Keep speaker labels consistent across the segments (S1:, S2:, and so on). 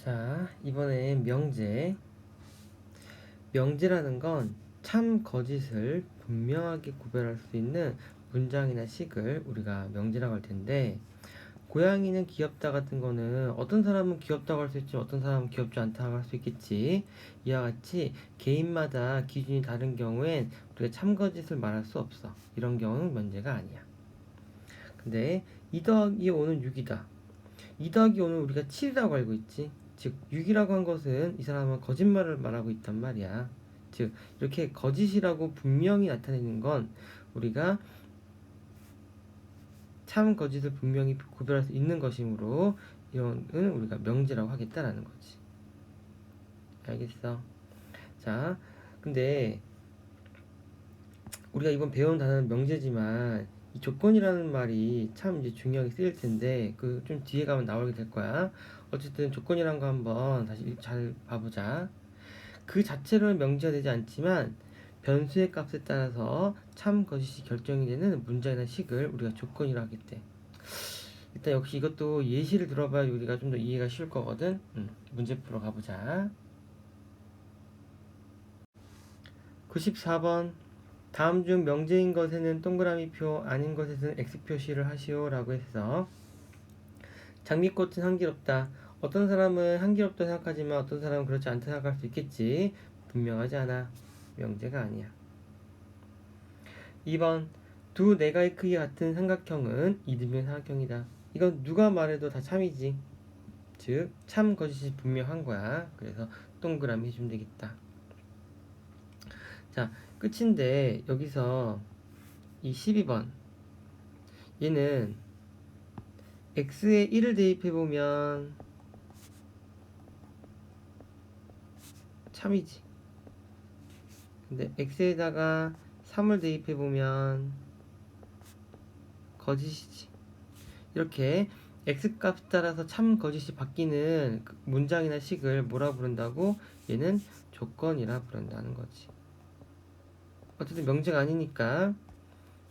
S1: 자, 이번엔 명제. 명제라는 건 참, 거짓을 분명하게 구별할 수 있는 문장이나 식을 우리가 명제라고 할 텐데, 고양이는 귀엽다 같은 거는 어떤 사람은 귀엽다고 할 수 있지, 어떤 사람은 귀엽지 않다고 할 수 있겠지. 이와 같이 개인마다 기준이 다른 경우엔 우리가 참, 거짓을 말할 수 없어. 이런 경우는 명제가 아니야. 근데 2 더하기 5는 6이다. 2 더하기 5는 우리가 7이라고 알고 있지. 즉 6이라고 한 것은 이 사람은 거짓말을 말하고 있단 말이야. 즉 이렇게 거짓이라고 분명히 나타내는 건 우리가 참, 거짓을 분명히 구별할 수 있는 것이므로 이거는 우리가 명제라고 하겠다라는 거지. 알겠어? 자, 근데 우리가 이번 배운 단어는 명제지만 이 조건이라는 말이 참 이제 중요하게 쓰일 텐데 그 좀 뒤에 가면 나오게 될 거야. 어쨌든 조건이란 거 한번 다시 잘 봐보자. 그 자체로는 명제가 되지 않지만 변수의 값에 따라서 참, 거짓이 결정이 되는 문장이나 식을 우리가 조건이라고 하겠대. 일단 역시 이것도 예시를 들어봐야 우리가 좀 더 이해가 쉬울 거거든. 문제 풀어 가보자. 94번. 다음 중 명제인 것에는 동그라미 표, 아닌 것에는 X 표시를 하시오 라고 해서 장미꽃은 향기롭다. 어떤 사람은 향기롭다 생각하지만 어떤 사람은 그렇지 않다 생각할 수 있겠지. 분명하지 않아. 명제가 아니야. 2번. 두 내가의 크기 같은 삼각형은 이등변 삼각형이다. 이건 누가 말해도 다 참이지. 즉 참, 거짓이 분명한 거야. 그래서 동그라미 해주면 되겠다. 자, 끝인데 여기서 이 12번 얘는 x에 1을 대입해보면 참이지. 근데 x에다가 3을 대입해보면 거짓이지. 이렇게 x값 따라서 참, 거짓이 바뀌는 문장이나 식을 뭐라 부른다고? 얘는 조건이라 부른다는 거지. 어쨌든 명제가 아니니까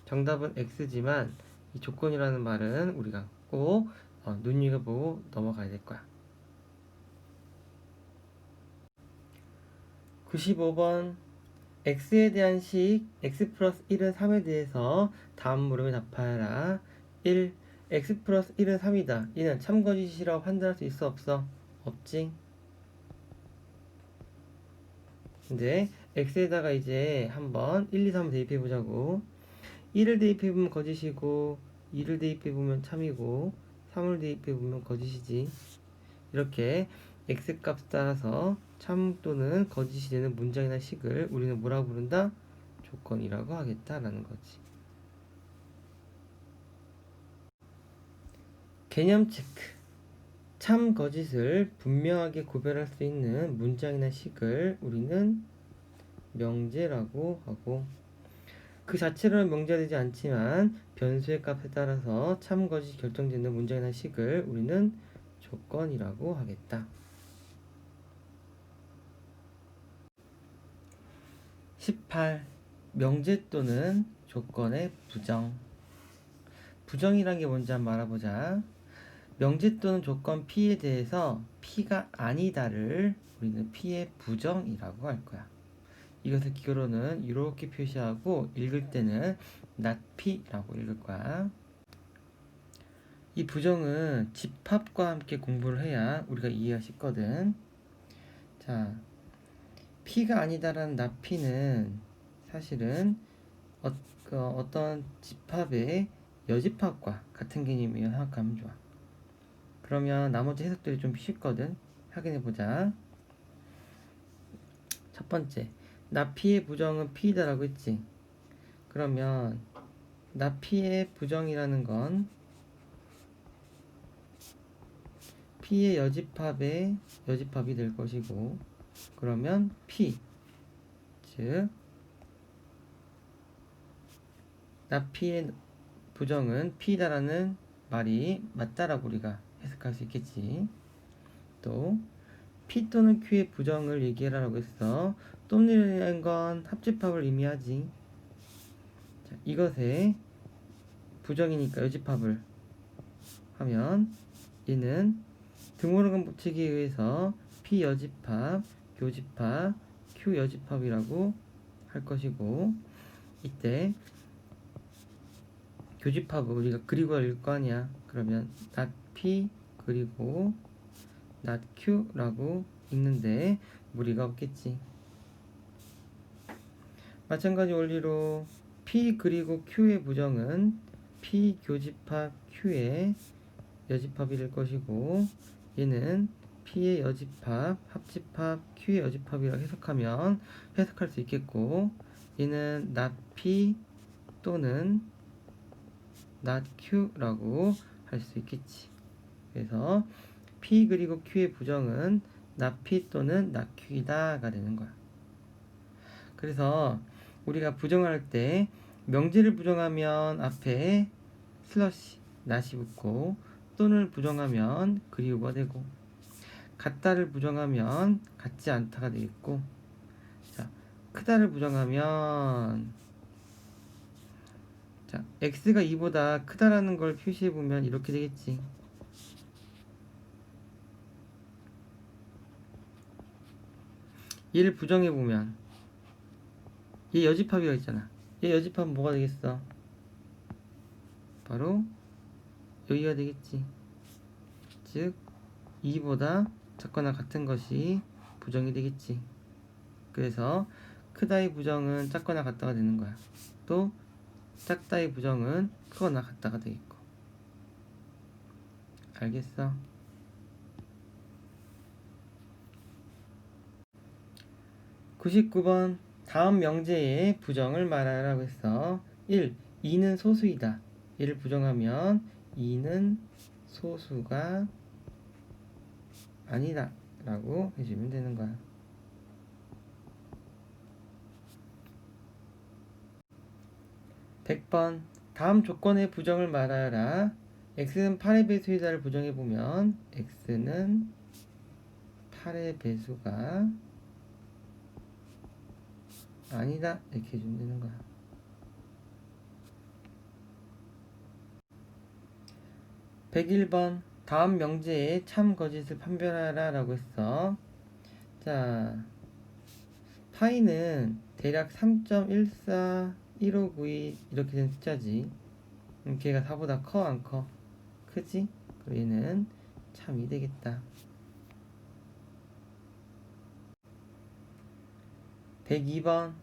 S1: 정답은 x지만 이 조건이라는 말은 우리가 꼭 눈여겨보고 넘어가야 될 거야. 95번. x에 대한 식 x 플러스 1은 3에 대해서 다음 물음에 답하여라. 1. x 플러스 1은 3이다. 이는 참거짓이라고 판단할 수 있어 없어? 없지. 근데 x에다가 이제 한번 1, 2, 3 대입해 보자고. 1을 대입해 보면 거짓이고 2를 대입해 보면 참이고 3을 대입해 보면 거짓이지. 이렇게 x값 따라서 참 또는 거짓이 되는 문장이나 식을 우리는 뭐라고 부른다? 조건이라고 하겠다라는 거지. 개념 체크. 참, 거짓을 분명하게 구별할 수 있는 문장이나 식을 우리는 명제라고 하고, 그 자체로는 명제가 되지 않지만 변수의 값에 따라서 참, 거짓이 결정되는 문장이나 식을 우리는 조건이라고 하겠다. 18. 명제 또는 조건의 부정. 부정이란 게 뭔지 한번 알아보자. 명제 또는 조건 P에 대해서 P가 아니다를 우리는 P의 부정이라고 할 거야. 이것을 기호로는 이렇게 표시하고 읽을 때는 not P라고 읽을 거야. 이 부정은 집합과 함께 공부를 해야 우리가 이해가 쉽거든. 자, P가 아니다라는 not P는 사실은 어떤 집합의 여집합과 같은 개념이라고 생각하면 좋아. 그러면 나머지 해석들이 좀 쉽거든. 확인해보자. 첫 번째, 나피의 부정은 P다라고 했지. 그러면 나피의 부정이라는 건 P의 여집합이 될 것이고, 그러면 P, 즉 나피의 부정은 P다라는 말이 맞다라고 우리가 해석할 수 있겠지. 또 P 또는 Q의 부정을 얘기해라라고 했어. 또는이라는 건 합집합을 의미하지. 자, 이것의 부정이니까 여집합을 하면 얘는 등호르간 법칙에 의해서 P 여집합, 교집합, Q 여집합이라고 할 것이고, 이때 교집합을 우리가 그리고 읽을 거 아니야. 그러면 not P 그리고 not Q라고 읽는데 무리가 없겠지. 마찬가지 원리로 P 그리고 Q의 부정은 P 교집합 Q의 여집합이 될 것이고, 얘는 P의 여집합, 합집합, Q의 여집합이라고 해석할 수 있겠고, 얘는 not P 또는 not Q라고 할 수 있겠지. 그래서 P 그리고 Q의 부정은 not P 또는 not Q이다가 되는 거야. 그래서 우리가 부정할 때 명제를 부정하면 앞에 슬러시, not이 붙고, 또는 부정하면 그리고가 되고, 같다를 부정하면 같지 않다가 되겠고, 자, 크다를 부정하면, 자, x가 2보다 크다라는 걸 표시해 보면 이렇게 되겠지. 얘를 부정해 보면 얘 여집합이라고 했잖아. 얘 여집합은 뭐가 되겠어? 바로 여기가 되겠지. 즉 2보다 작거나 같은 것이 부정이 되겠지. 그래서 크다의 부정은 작거나 같다가 되는 거야. 또 작다의 부정은 크거나 같다가 되겠고. 알겠어? 99번 다음 명제의 부정을 말하라고 했어. 1. 2는 소수이다. 얘를 부정하면 2는 소수가 아니다 라고 해주면 되는 거야. 100번 다음 조건의 부정을 말하라. x는 8의 배수이다를 부정해보면 x는 8의 배수가 아니다 이렇게 해주면 되는 거야. 101번 다음 명제의 참 거짓을 판별하라 라고 했어. 자, 파이는 대략 3.141592 이렇게 된 숫자지. 걔가 4보다 커 안 커? 크지? 그럼 얘는 참이 되겠다. 102번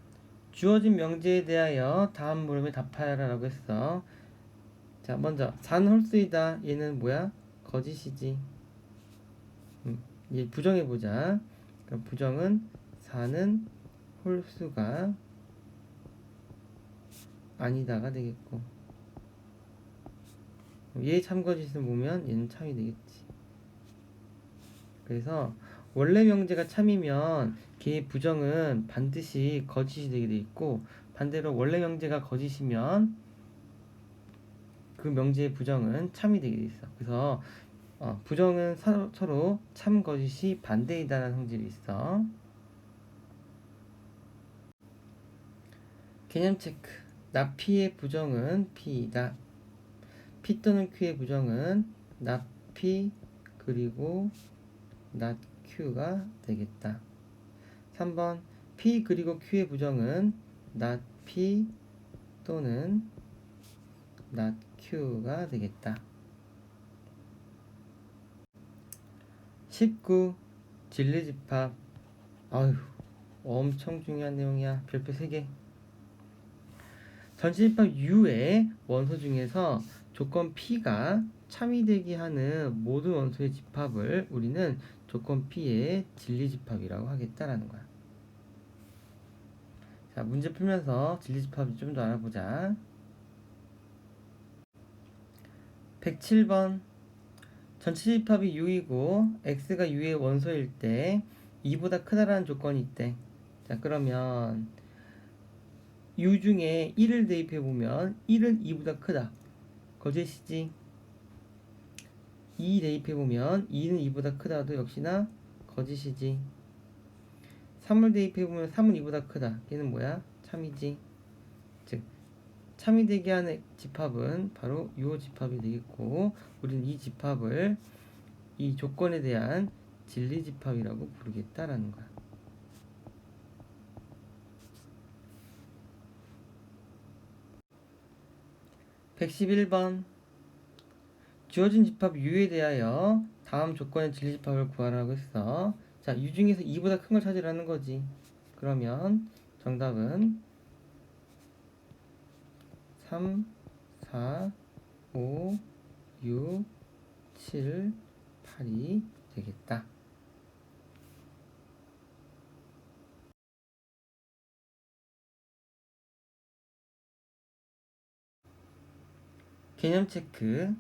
S1: 주어진 명제에 대하여 다음 물음에 답하라 라고 했어. 자, 먼저 4는 홀수이다. 얘는 뭐야? 거짓이지. 얘 부정해보자. 그럼 부정은 4는 홀수가 아니다가 되겠고, 얘 참거짓을 보면 얘는 참이 되겠지. 그래서 원래 명제가 참이면 걔의 부정은 반드시 거짓이 되게 돼 있고, 반대로 원래 명제가 거짓이면 그 명제의 부정은 참이 되게 돼 있어. 그래서 부정은 서로 참 거짓이 반대이다라는 성질이 있어. 개념 체크. not P의 부정은 P이다. P 또는 Q의 부정은 not P 그리고 not Q가 되겠다. 3번 P 그리고 Q의 부정은 not P 또는 not Q가 되겠다. 19. 진리집합. 아유, 엄청 중요한 내용이야. 별표 3개. 전치집합 U의 원소 중에서 조건 P가 참이 되게 하는 모든 원소의 집합을 우리는 조건 P의 진리집합이라고 하겠다라는 거야. 자, 문제 풀면서 진리집합 좀 더 알아보자. 107번 전치집합이 U이고 X가 U의 원소일 때 2보다 크다라는 조건이 있대. 자, 그러면 U 중에 1을 대입해보면 1은 2보다 크다. 거짓이지. 2 대입해보면 2는 2보다 크다도 역시나 거짓이지. 3을 대입해보면 3은 2보다 크다. 얘는 뭐야? 참이지. 즉 참이 되게 하는 집합은 바로 요 집합이 되겠고, 우리는 이 집합을 이 조건에 대한 진리집합이라고 부르겠다라는 거야. 111번 주어진 집합 U에 대하여 다음 조건의 진리집합을 구하라고 했어. 자, U 중에서 2보다 큰 걸 찾으라는 거지. 그러면 정답은 3, 4, 5, 6, 7, 8이 되겠다. 개념 체크.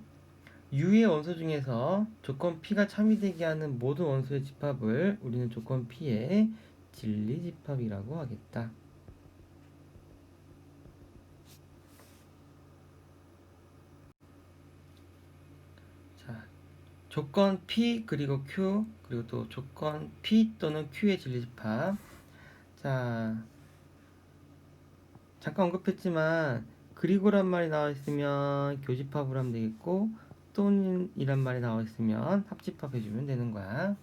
S1: U의 원소 중에서 조건 P가 참이되게 하는 모든 원소의 집합을 우리는 조건 P의 진리집합이라고 하겠다. 자, 조건 P 그리고 Q 그리고 또 조건 P 또는 Q의 진리집합. 자, 잠깐 언급했지만 그리고란 말이 나와 있으면 교집합으로 하면 되겠고 또는이란 말이 나와 있으면 합집합 해주면 되는 거야.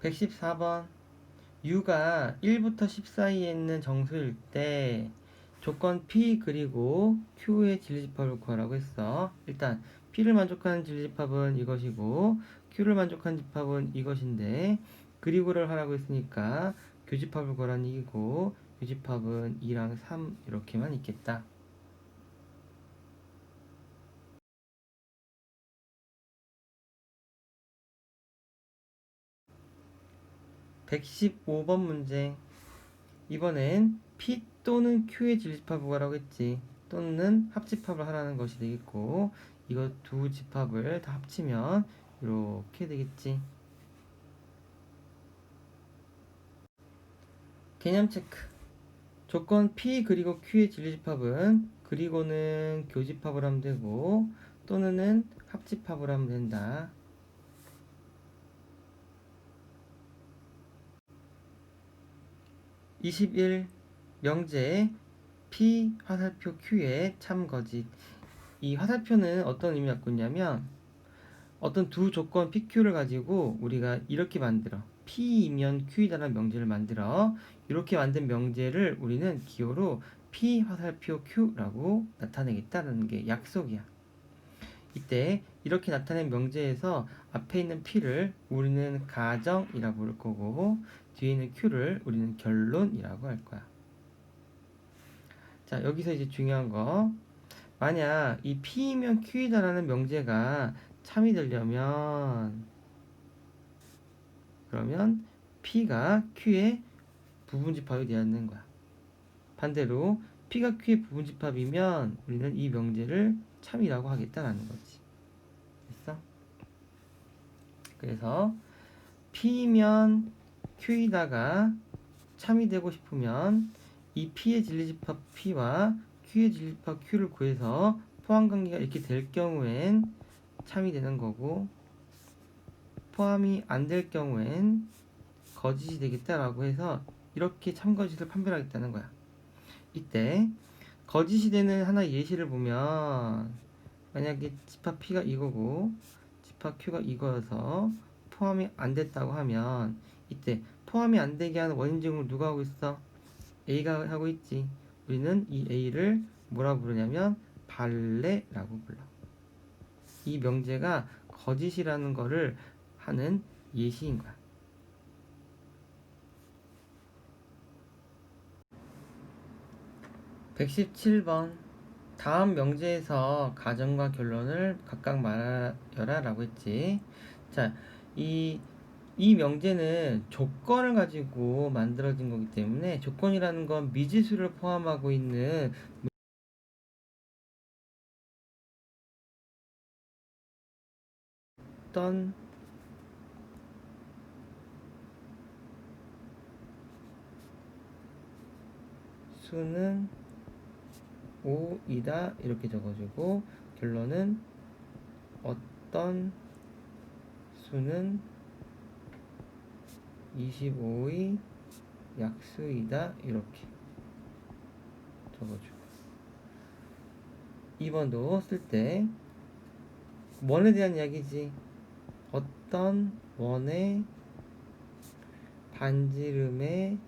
S1: 114번 U가 1부터 10 사이에 있는 정수일 때 조건 P 그리고 Q의 진리집합을 구하라고 했어. 일단 P를 만족하는 진리집합은 이것이고 Q를 만족하는 집합은 이것인데 그리고를 하라고 했으니까 교집합을 구하라는 얘기고 교집합은 2랑 3 이렇게만 있겠다. 115번 문제. 이번엔 P 또는 Q의 진리집합을 구하라고 했지. 또는 합집합을 하라는 것이 되겠고 이거 두 집합을 다 합치면 이렇게 되겠지. 개념 체크. 조건 P 그리고 Q의 진리집합은 그리고는 교집합을 하면 되고 또는은 합집합을 하면 된다. 21 명제 P 화살표 Q의 참거짓. 이 화살표는 어떤 의미를 갖고 있냐면 어떤 두 조건 PQ를 가지고 우리가 이렇게 만들어. P이면 Q이다라는 명제를 만들어. 이렇게 만든 명제를 우리는 기호로 P 화살표 Q라고 나타내겠다는 게 약속이야. 이때 이렇게 나타낸 명제에서 앞에 있는 P를 우리는 가정이라고 부를 거고 뒤에 있는 Q를 우리는 결론이라고 할 거야. 자, 여기서 이제 중요한 거. 만약 이 P이면 Q이다라는 명제가 참이 되려면 그러면 P가 Q의 부분집합이 되어야 하는 거야. 반대로 P가 Q의 부분집합이면 우리는 이 명제를 참이라고 하겠다라는 거지. 됐어? 그래서 P면 Q이다가 참이 되고 싶으면 이 P의 진리집합 P와 Q의 진리집합 Q를 구해서 포함관계가 이렇게 될 경우엔 참이 되는 거고 포함이 안 될 경우엔 거짓이 되겠다라고 해서 이렇게 참거짓을 판별하겠다는 거야. 이때 거짓이 되는 하나의 예시를 보면 만약에 집합 P가 이거고 집합 Q가 이거여서 포함이 안 됐다고 하면 이때 포함이 안 되게 하는 원인 제공을 누가 하고 있어? A가 하고 있지. 우리는 이 A를 뭐라고 부르냐면 발레라고 불러. 이 명제가 거짓이라는 거를 하는 예시인 거야. 117번 다음 명제에서 가정과 결론을 각각 말하여라 라고 했지. 자, 이 명제는 조건을 가지고 만들어진 거기 때문에 조건이라는 건 미지수를 포함하고 있는 어떤 수는 5이다 이렇게 적어주고 결론은 어떤 수는 25의 약수이다 이렇게 적어주고 2번도 쓸 때 원에 대한 이야기지. 어떤 원의 반지름의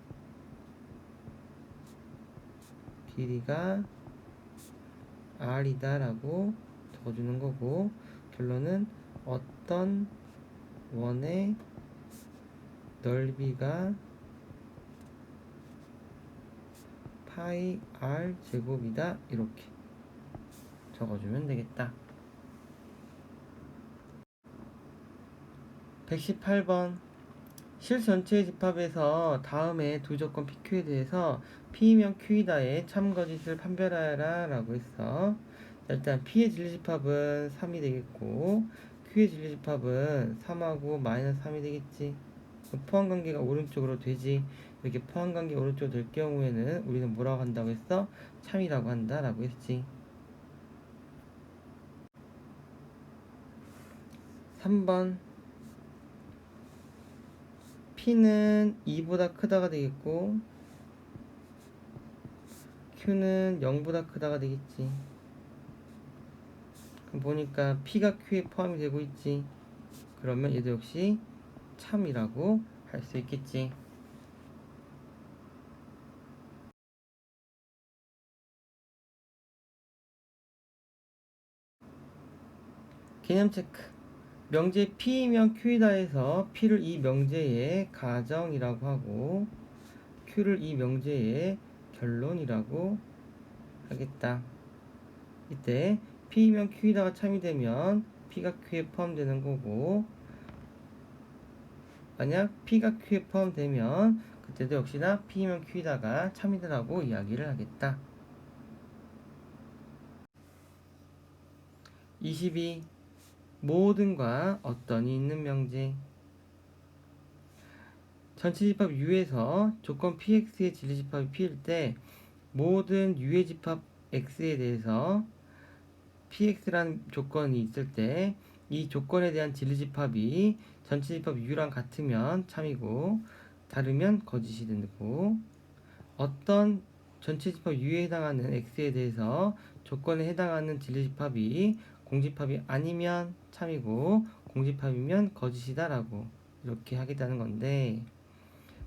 S1: 길이가 r이다 라고 적어주는 거고, 결론은 어떤 원의 넓이가 파이 r 제곱이다 이렇게 적어주면 되겠다. 118번 실 전체의 집합에서 다음에 두 조건 PQ에 대해서 P이면 Q이다의 참거짓을 판별하여라 라고 했어. 일단 P의 진리집합은 3이 되겠고 Q의 진리집합은 3하고 마이너스 3이 되겠지. 포함관계가 오른쪽으로 되지. 이렇게 포함관계 오른쪽으로 될 경우에는 우리는 뭐라고 한다고 했어? 참이라고 한다 라고 했지. 3번 P는 2보다 크다가 되겠고 Q는 0보다 크다가 되겠지. 그럼 보니까 P가 Q에 포함이 되고 있지. 그러면 얘도 역시 참이라고 할 수 있겠지. 개념 체크. 명제 P이면 Q이다 해서 P를 이 명제의 가정이라고 하고 Q를 이 명제의 결론이라고 하겠다. 이때 P이면 Q이다가 참이 되면 P가 Q에 포함되는 거고, 만약 P가 Q에 포함되면 그때도 역시나 P이면 Q이다가 참이다라고 이야기를 하겠다. 22. 모든과 어떤이 있는 명제. 전체집합 U에서 조건 PX의 진리집합이 P일 때 모든 U의 집합 X에 대해서 PX라는 조건이 있을 때 이 조건에 대한 진리집합이 전체집합 U랑 같으면 참이고 다르면 거짓이 되고, 어떤 전체집합 U에 해당하는 X에 대해서 조건에 해당하는 진리집합이 공집합이 아니면 참이고 공집합이면 거짓이다 라고 이렇게 하겠다는 건데,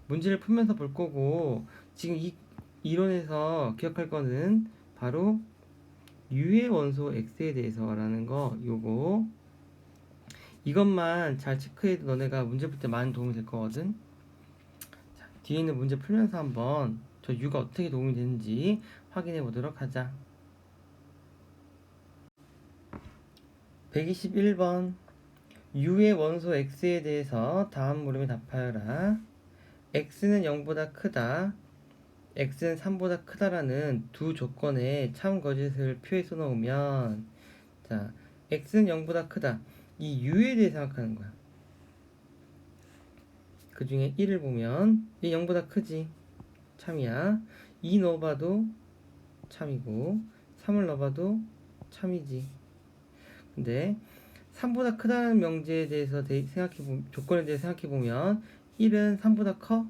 S1: 문제를 풀면서 볼 거고 지금 이 이론에서 기억할 거는 바로 U의 원소 X에 대해서라는 거, 요거 이것만 잘 체크해도 너네가 문제 풀 때 많은 도움이 될 거거든. 자, 뒤에 있는 문제 풀면서 한번 저 U가 어떻게 도움이 되는지 확인해 보도록 하자. 121번 U의 원소 X에 대해서 다음 물음에 답하여라. X는 0보다 크다, X는 3보다 크다라는 두 조건의 참 거짓을 표에 써놓으면, 자, X는 0보다 크다, 이 U에 대해 생각하는 거야. 그 중에 1을 보면 얘 0보다 크지, 참이야. 2 넣어봐도 참이고 3을 넣어봐도 참이지. 근데 3보다 크다는 명제에 대해서 조건에 대해 생각해보면 1은 3보다 커?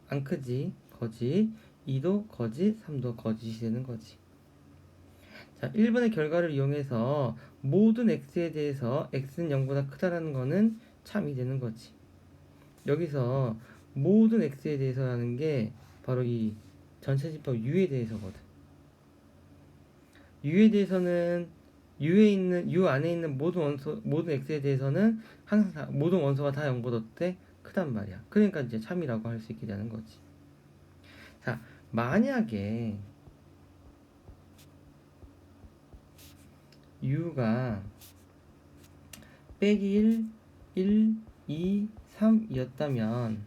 S1: 안 크지. 거짓. 2도 거짓, 3도 거짓이 되는 거지. 자, 1번의 결과를 이용해서 모든 x에 대해서 x는 0보다 크다라는 거는 참이 되는 거지. 여기서 모든 x에 대해서라는 게 바로 이 전체집합 U에 대해서거든. U에 대해서는 U 안에 있는 모든 x에 대해서는 항상 모든 원소가 다 0보다 어때? 크단 말이야. 그러니까 이제 참이라고 할 수 있게 되는 거지. 자, 만약에 U가 빼기 1, 2, 3이었다면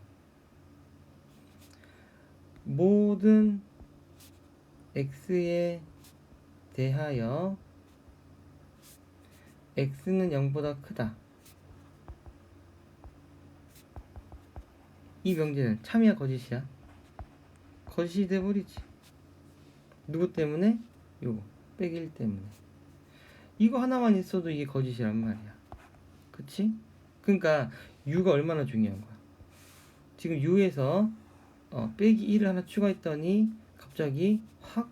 S1: 모든 x에 대하여 x는 0보다 크다, 이 명제는 참이야 거짓이야? 거짓이 돼버리지. 누구 때문에? 요거 빼기 1 때문에. 이거 하나만 있어도 이게 거짓이란 말이야. 그치? 그러니까 U가 얼마나 중요한 거야. 지금 U에서 빼기 1을 하나 추가했더니 갑자기 확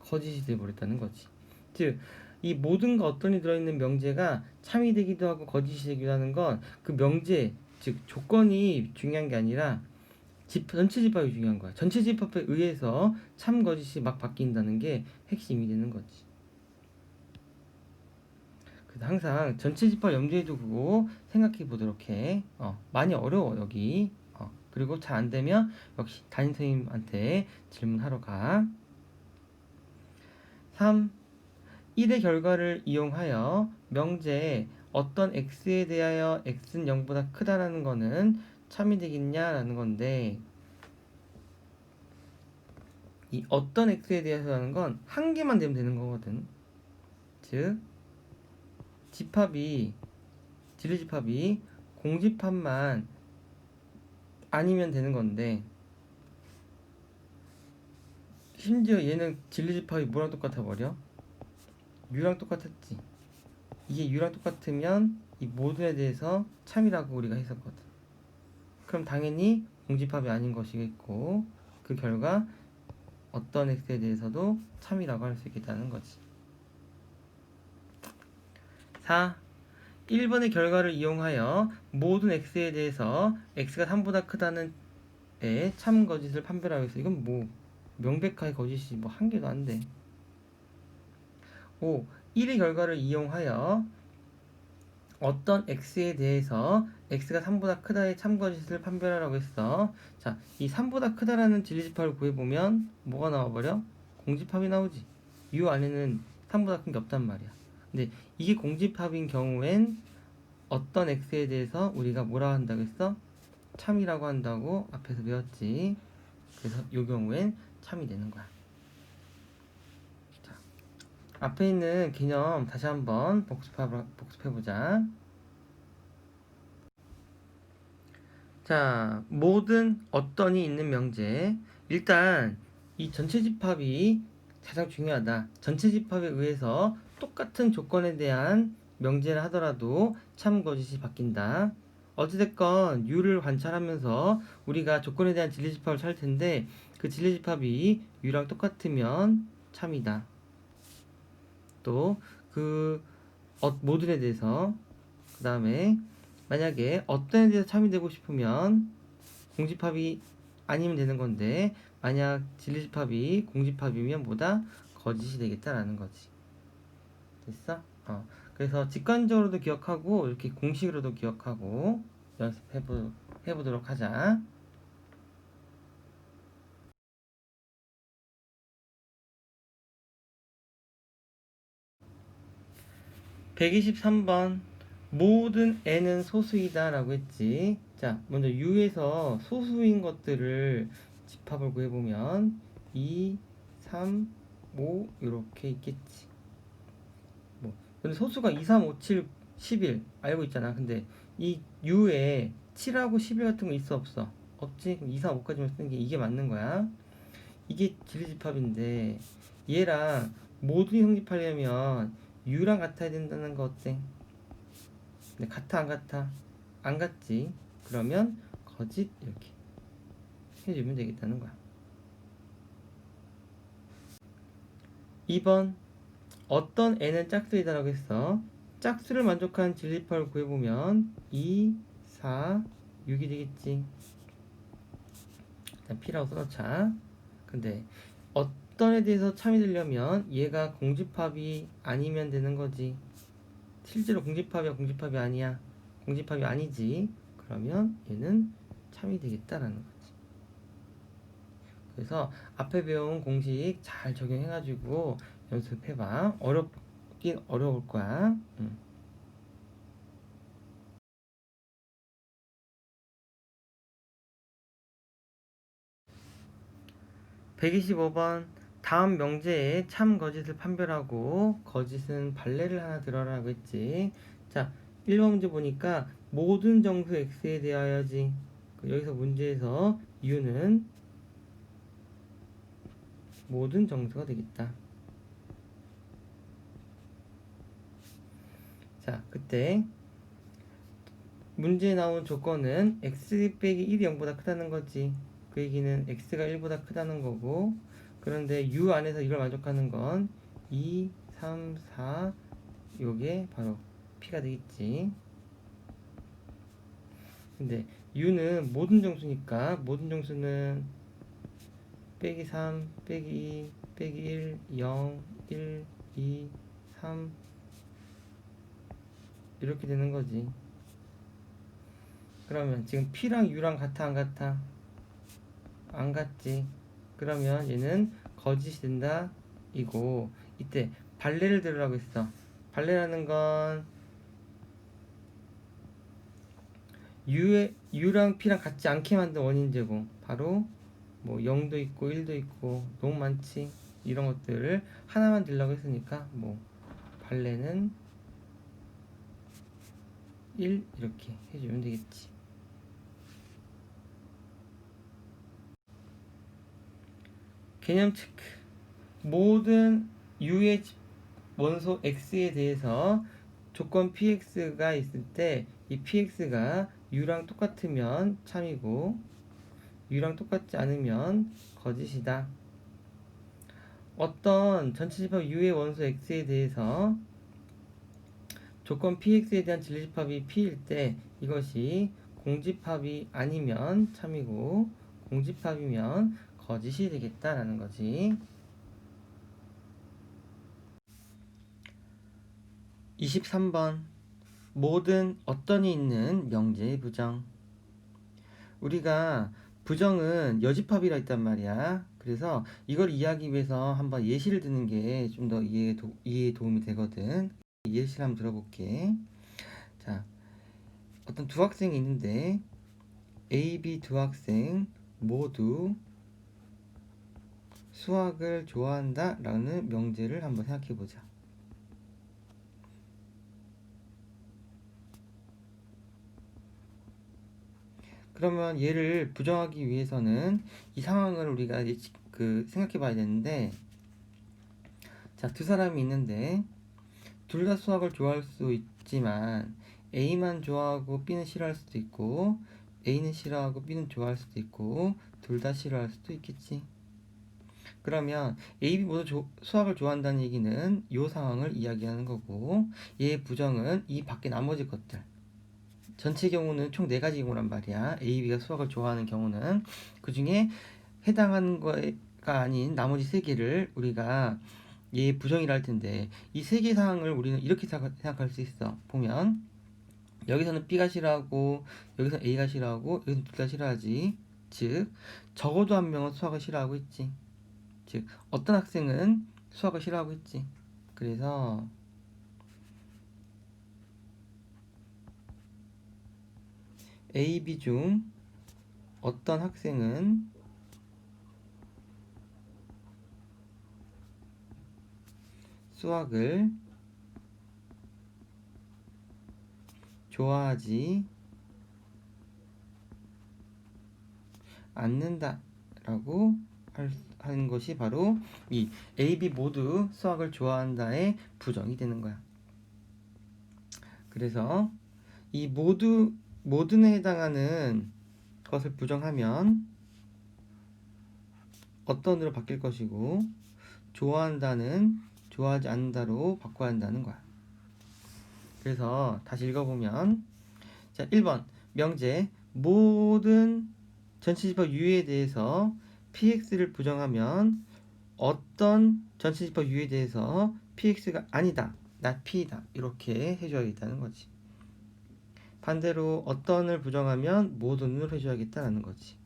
S1: 거짓이 돼버렸다는 거지. 즉 이 모든가 어떤이 들어있는 명제가 참이 되기도 하고 거짓이 되기도 하는 건 그 명제, 즉 조건이 중요한 게 아니라 전체 집합이 중요한 거야. 전체 집합에 의해서 참 거짓이 막 바뀐다는 게 핵심이 되는 거지. 그래서 항상 전체 집합 염두에 두고 생각해 보도록 해. 많이 어려워 여기. 그리고 잘 안 되면 역시 담임 선생님한테 질문하러 가. 3. 1의 결과를 이용하여 명제에 어떤 x에 대하여 x는 0보다 크다라는 거는 참이 되겠냐라는 건데, 이 어떤 x에 대해서라는 건 한 개만 되면 되는 거거든. 즉 진리집합이 공집합만 아니면 되는 건데, 심지어 얘는 진리집합이 뭐랑 똑같아 버려? u랑 똑같았지. 이게 u랑 똑같으면 이 모든에 대해서 참이라고 우리가 했었거든. 그럼 당연히 공집합이 아닌 것이겠고, 그 결과 어떤 x에 대해서도 참이라고 할 수 있겠다는 거지. 4. 1번의 결과를 이용하여 모든 x에 대해서 x가 3보다 크다는 에 참 거짓을 판별하고 있어. 이건 뭐 명백하게 거짓이 뭐 한 개도 안 돼. 5. 1의 결과를 이용하여 어떤 x에 대해서 x가 3보다 크다의 참거짓을 판별하라고 했어. 자, 이 3보다 크다라는 진리집합을 구해보면 뭐가 나와버려? 공집합이 나오지. u 안에는 3보다 큰 게 없단 말이야. 근데 이게 공집합인 경우엔 어떤 x에 대해서 우리가 뭐라 한다고 했어? 참이라고 한다고 앞에서 배웠지. 그래서 이 경우엔 참이 되는 거야. 앞에 있는 개념 다시 한번 복습해보자. 자, 모든 어떤이 있는 명제. 일단 이 전체 집합이 가장 중요하다. 전체 집합에 의해서 똑같은 조건에 대한 명제를 하더라도 참 거짓이 바뀐다. 어찌됐건 u를 관찰하면서 우리가 조건에 대한 진리집합을 찾을 텐데, 그 진리집합이 u랑 똑같으면 참이다. 또 그 모든에 대해서, 그 다음에 만약에 어떤에 대해서 참이 되고 싶으면 공집합이 아니면 되는 건데, 만약 진리집합이 공집합이면 뭐다? 거짓이 되겠다라는 거지. 됐어? 그래서 직관적으로도 기억하고 이렇게 공식으로도 기억하고 해보도록 하자. 123번 모든 n은 소수이다 라고 했지. 자, 먼저 u에서 소수인 것들을 집합을 구해보면 2, 3, 5 이렇게 있겠지. 근데 소수가 2, 3, 5, 7, 11 알고 있잖아. 근데 이 u에 7하고 11 같은 거 있어 없어? 없지? 그럼 2, 3, 5까지만 쓰는 게 이게 맞는 거야. 이게 진리집합인데 얘랑 모두 형집하려면 u랑 같아야 된다는 거 어때? 근데 같아 안 같아? 안 같지? 그러면 거짓 이렇게 해주면 되겠다는 거야. 2번 어떤 n은 짝수이다 라고 했어. 짝수를 만족한 진리집합을 구해보면 2, 4, 6이 되겠지. 일단 P라고 써놓자. 근데 어떤에 대해서 참이 되려면 얘가 공집합이 아니면 되는 거지. 실제로 공집합이야 공집합이 아니야? 공집합이 아니지. 그러면 얘는 참이 되겠다라는 거지. 그래서 앞에 배운 공식 잘 적용해가지고 연습해봐. 어렵긴 어려울 거야. 125번 다음 명제에 참 거짓을 판별하고 거짓은 발레를 하나 들어라고 했지. 자, 1번 문제 보니까 모든 정수 x에 대하여지. 여기서 문제에서 u는 모든 정수가 되겠다. 자, 그때 문제에 나온 조건은 x 빼기 1이 0보다 크다는 거지. 그 얘기는 x가 1보다 크다는 거고, 그런데 u 안에서 이걸 만족하는 건 2, 3, 4 요게 바로 P가 되겠지. 근데 U는 모든 정수니까 모든 정수는 빼기 3, 빼기 2, 빼기 1, 0, 1, 2, 3 이렇게 되는 거지. 그러면 지금 P랑 U랑 같아 안 같아? 안 같지. 그러면 얘는 거짓이 된다 이고, 이때 발레를 들으라고 했어. 발레라는 건 U랑 P랑 같지 않게 만든 원인 제공, 바로 뭐 0도 있고 1도 있고 너무 많지. 이런 것들을 하나만 들으라고 했으니까 뭐 발레는 1 이렇게 해주면 되겠지. 개념 체크. 모든 U의 원소 X에 대해서 조건 PX가 있을 때 이 PX가 U랑 똑같으면 참이고 U랑 똑같지 않으면 거짓이다. 어떤 전체 집합 U의 원소 X에 대해서 조건 PX에 대한 진리집합이 P일 때 이것이 공집합이 아니면 참이고 공집합이면 거짓이 되겠다라는 거지. 23번. 모든 어떤이 있는 명제의 부정. 우리가 부정은 여집합이라 했단 말이야. 그래서 이걸 이해하기 위해서 한번 예시를 드는 게 좀 더 이해에 도움이 되거든. 예시를 한번 들어볼게. 자, 어떤 두 학생이 있는데 A, B 두 학생 모두 수학을 좋아한다 라는 명제를 한번 생각해 보자. 그러면 얘를 부정하기 위해서는 이 상황을 우리가 생각해 봐야 되는데, 자, 두 사람이 있는데 둘 다 수학을 좋아할 수 있지만 A만 좋아하고 B는 싫어할 수도 있고 A는 싫어하고 B는 좋아할 수도 있고 둘 다 싫어할 수도 있겠지. 그러면 A, B 모두 수학을 좋아한다는 얘기는 이 상황을 이야기하는 거고, 얘의 부정은 이 밖에 나머지 것들 전체 경우는 총 4가지 경우란 말이야. A, B가 수학을 좋아하는 경우는 그 중에 해당하는 거가 아닌 나머지 3개를 우리가 얘 부정이라 할 텐데, 이 3개 사항을 우리는 이렇게 생각할 수 있어. 보면 여기서는 B가 싫어하고 여기서 A가 싫어하고 여기서 둘 다 싫어하지. 즉 적어도 한 명은 수학을 싫어하고 있지. 즉 어떤 학생은 수학을 싫어하고 있지. 그래서 A, B 중 어떤 학생은 수학을 좋아하지 않는다 라고 하는 것이 바로 이 A, B 모두 수학을 좋아한다의 부정이 되는 거야. 그래서 이 모든에 해당하는 것을 부정하면 어떤으로 바뀔 것이고, 좋아한다는 좋아하지 않는다로 바꿔야 한다는 거야. 그래서 다시 읽어보면, 자, 1번 명제 모든 전체집합 U에 대해서 PX를 부정하면 어떤 전체집합 U에 대해서 PX가 아니다, not P다 이렇게 해줘야겠다는 거지. 반대로 어떤을 부정하면 모든을 해줘야겠다는 거지.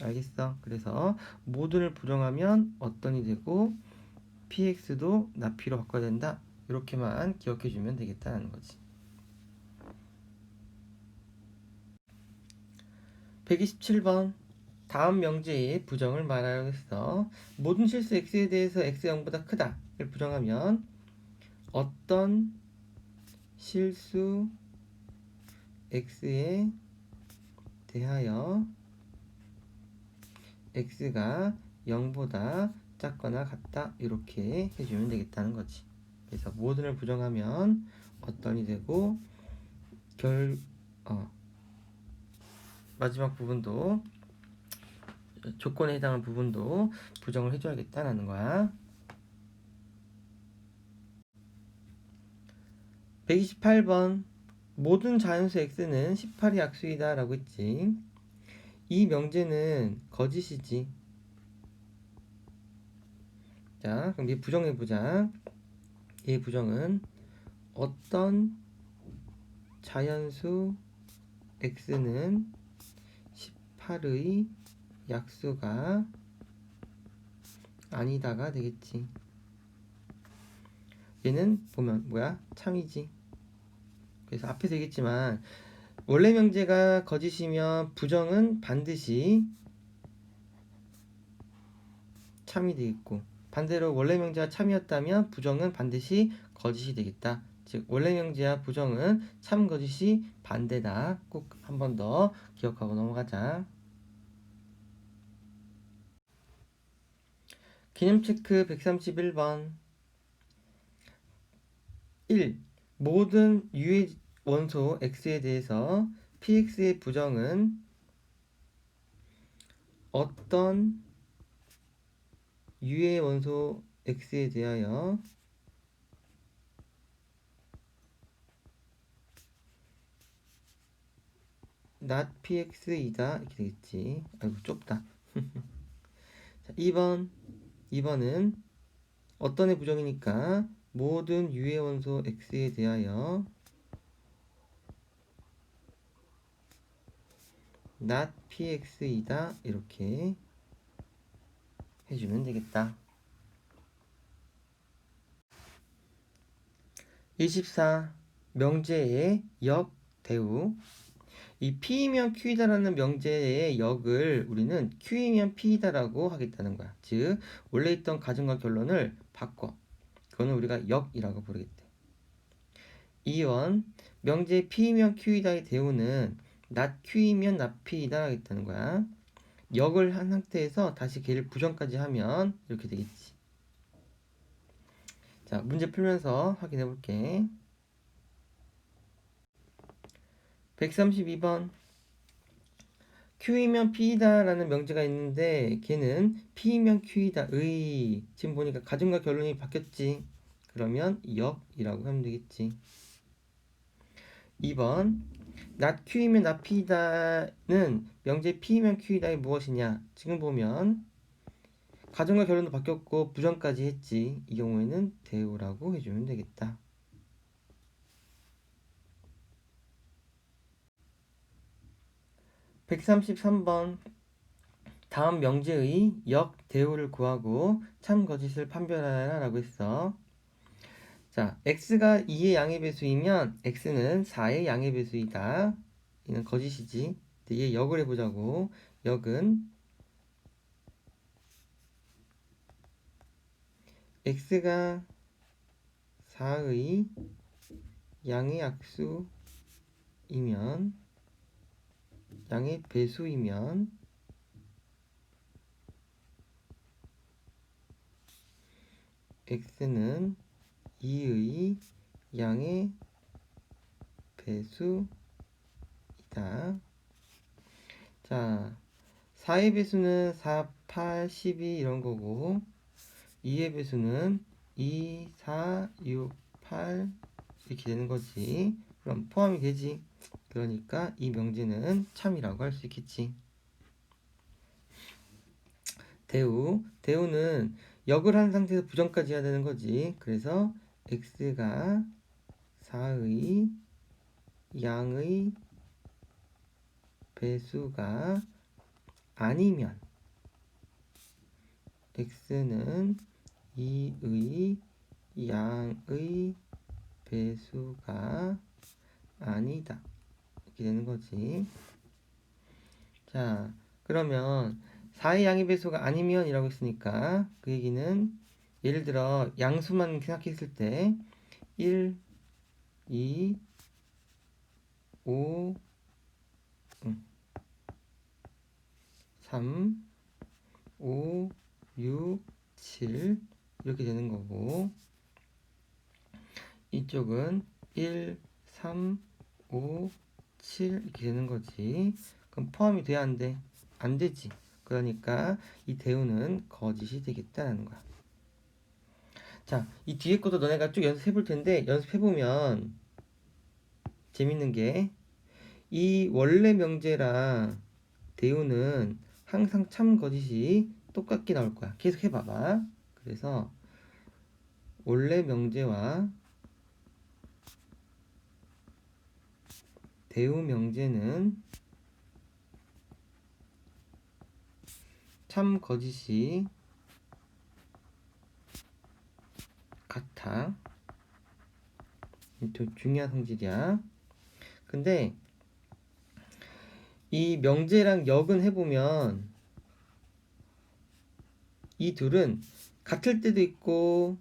S1: 알겠어? 그래서 모든을 부정하면 어떤이 되고 PX도 not P로 바꿔야 된다, 이렇게만 기억해 주면 되겠다는 거지. 127번. 다음 명제의 부정을 말하여서 모든 실수 x에 대해서 x가 0보다 크다를 부정하면 어떤 실수 x에 대하여 x가 0보다 작거나 같다 이렇게 해주면 되겠다는 거지. 그래서 모든을 부정하면 어떤이 되고 마지막 부분도 조건에 해당하는 부분도 부정을 해줘야겠다는 거야. 128번. 모든 자연수 x는 18이 약수이다 라고 했지. 이 명제는 거짓이지. 자, 그럼 얘 부정해보자. 얘 부정은 어떤 자연수 x는 18의 약수가 아니다가 되겠지. 얘는 보면 뭐야? 참이지. 그래서 앞에서 얘기했지만 원래 명제가 거짓이면 부정은 반드시 참이 되겠고, 반대로 원래 명제가 참이었다면 부정은 반드시 거짓이 되겠다. 즉 원래 명제와 부정은 참 거짓이 반대다. 꼭 한 번 더 기억하고 넘어가자. 기념 체크 131번. 1. 모든 유의 원소 x에 대해서 px의 부정은 어떤 유의 원소 x에 대하여 not px이다 이렇게 되겠지. 아이고 좁다. 자, 2번은 어떤 의 부정이니까 모든 유의 원소 x에 대하여 not px이다 이렇게 해주면 되겠다. 24. 명제의 역, 대우. 이 P이면 Q이다라는 명제의 역을 우리는 Q이면 P이다라고 하겠다는 거야. 즉 원래 있던 가정과 결론을 바꿔. 그거는 우리가 역이라고 부르겠대. 2번 명제 P이면 Q이다의 대우는 not Q이면 not P이다 하겠다는 거야. 역을 한 상태에서 다시 걔를 부정까지 하면 이렇게 되겠지. 자, 문제 풀면서 확인해 볼게. 132번. Q이면 P이다 라는 명제가 있는데 걔는 P이면 Q이다 의, 지금 보니까 가정과 결론이 바뀌었지. 그러면 역이라고 하면 되겠지. 2번 not Q이면 not P이다는 명제 P이면 Q이다의 무엇이냐. 지금 보면 가정과 결론도 바뀌었고 부정까지 했지. 이 경우에는 대우라고 해주면 되겠다. 133번. 다음 명제의 역, 대우를 구하고 참 거짓을 판별하라 라고 했어. 자, x가 2의 양의 배수이면 x는 4의 양의 배수이다. 이는 거짓이지. 얘 역을 해보자고. 역은 x가 4의 양의 약수이면, 양의 배수이면 x는 2의 양의 배수이다. 자, 4의 배수는 4, 8, 12 이런 거고 2의 배수는 2, 4, 6, 8 이렇게 되는 거지. 그럼 포함이 되지. 그러니까 이 명제는 참이라고 할 수 있겠지. 대우는 역을 한 상태에서 부정까지 해야 되는 거지. 그래서 x가 4의 양의 배수가 아니면 x는 2의 양의 배수가 아니다. 이렇게 되는 거지. 자, 그러면 4의 양의 배수가 아니면 이라고 했으니까 그 얘기는 예를 들어 양수만 생각했을 때 1, 2, 5, 3, 5, 6, 7 이렇게 되는 거고 이쪽은 1, 3, 5, 7 이렇게 되는 거지. 그럼 포함이 돼야 안 돼? 안 되지. 그러니까 이 대우는 거짓이 되겠다는 거야. 자, 이 뒤에 것도 너네가 쭉 연습해 볼 텐데 연습해 보면 재밌는 게 이 원래 명제랑 대우는 항상 참 거짓이 똑같게 나올 거야. 계속 해봐봐. 그래서 원래 명제와 대우 명제는 참 거짓이 같아. 중요한 성질이야. 근데 이 명제랑 역은 해보면 이 둘은 같을 때도 있고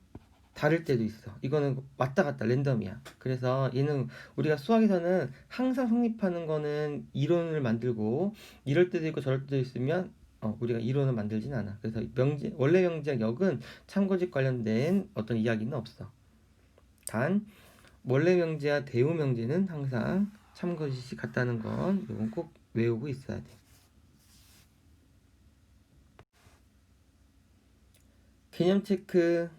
S1: 다를 때도 있어. 이거는 왔다 갔다 랜덤이야. 그래서 얘는 우리가 수학에서는 항상 성립하는 거는 이론을 만들고 이럴 때도 있고 저럴 때도 있으면 우리가 이론을 만들진 않아. 그래서 명제, 원래 명제와 역은 참고직 관련된 어떤 이야기는 없어. 단 원래 명제와 대우 명제는 항상 참고짓이 같다는 건 이건 꼭 외우고 있어야 돼. 개념 체크.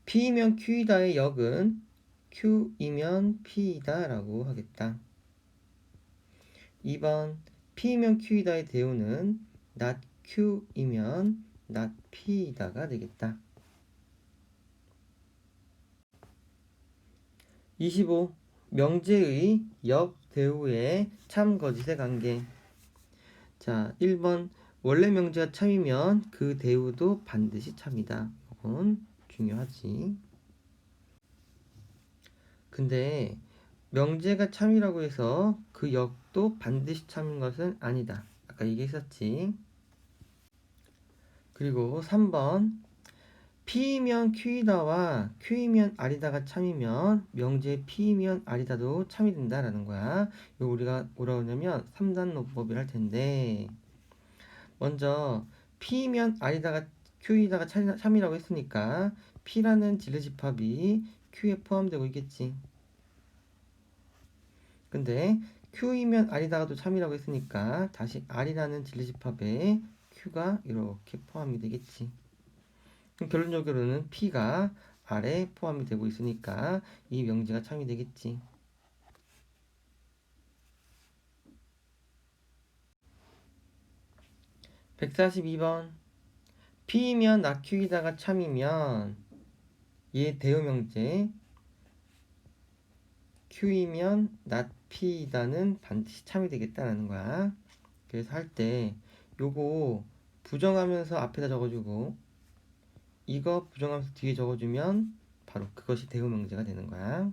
S1: P이면 Q이다의 역은 Q이면 P이다 라고 하겠다. 2번 P이면 Q이다의 대우는 not Q이면 not P이다가 되겠다. 25. 명제의 역 대우의 참 거짓의 관계. 자, 1번 원래 명제가 참이면 그 대우도 반드시 참이다. 이건 중요하지. 근데 명제가 참이라고 해서 그 역도 반드시 참인 것은 아니다. 아까 얘기했었지. 그리고 3번 P이면 Q이다와 Q이면 R이다가 참이면 명제 P이면 R이다도 참이 된다라는 거야. 이거 우리가 뭐라고 하냐면 3단 논법이라 할 텐데 먼저 P이면 R이다가 Q이다가 참이라고 했으니까 P라는 진리집합이 Q에 포함되고 있겠지. 근데 Q이면 R이다가도 참이라고 했으니까 다시 R이라는 진리집합에 Q가 이렇게 포함이 되겠지. 그럼 결론적으로는 P가 R에 포함이 되고 있으니까 이 명제가 참이 되겠지. (142번) P이면 낙Q이다가 참이면 얘 대우 명제 Q이면 not P이다는 반드시 참이 되겠다라는 거야. 그래서 할 때 요거 부정하면서 앞에다 적어주고 이거 부정하면서 뒤에 적어주면 바로 그것이 대우 명제가 되는 거야.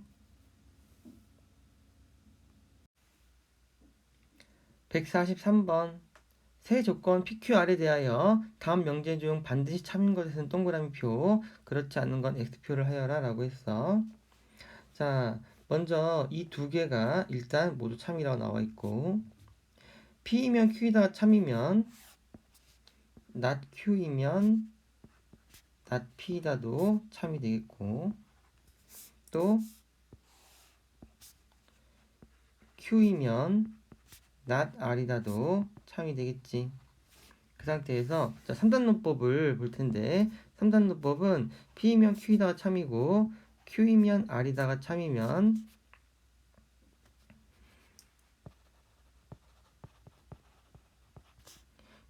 S1: 143번 세 조건 PQR에 대하여 다음 명제 중 반드시 참인 것에는 동그라미 표, 그렇지 않는 건 X표를 하여라 라고 했어. 자, 먼저 이 두 개가 일단 모두 참이라고 나와 있고 P이면 Q이다가 참이면 not Q이면 not P이다도 참이 되겠고 또 Q이면 not R이다도 참이 되겠지. 그 상태에서 자, 3단론법을 볼 텐데 3단론법은 P이면 Q이다가 참이고 Q이면 R이다가 참이면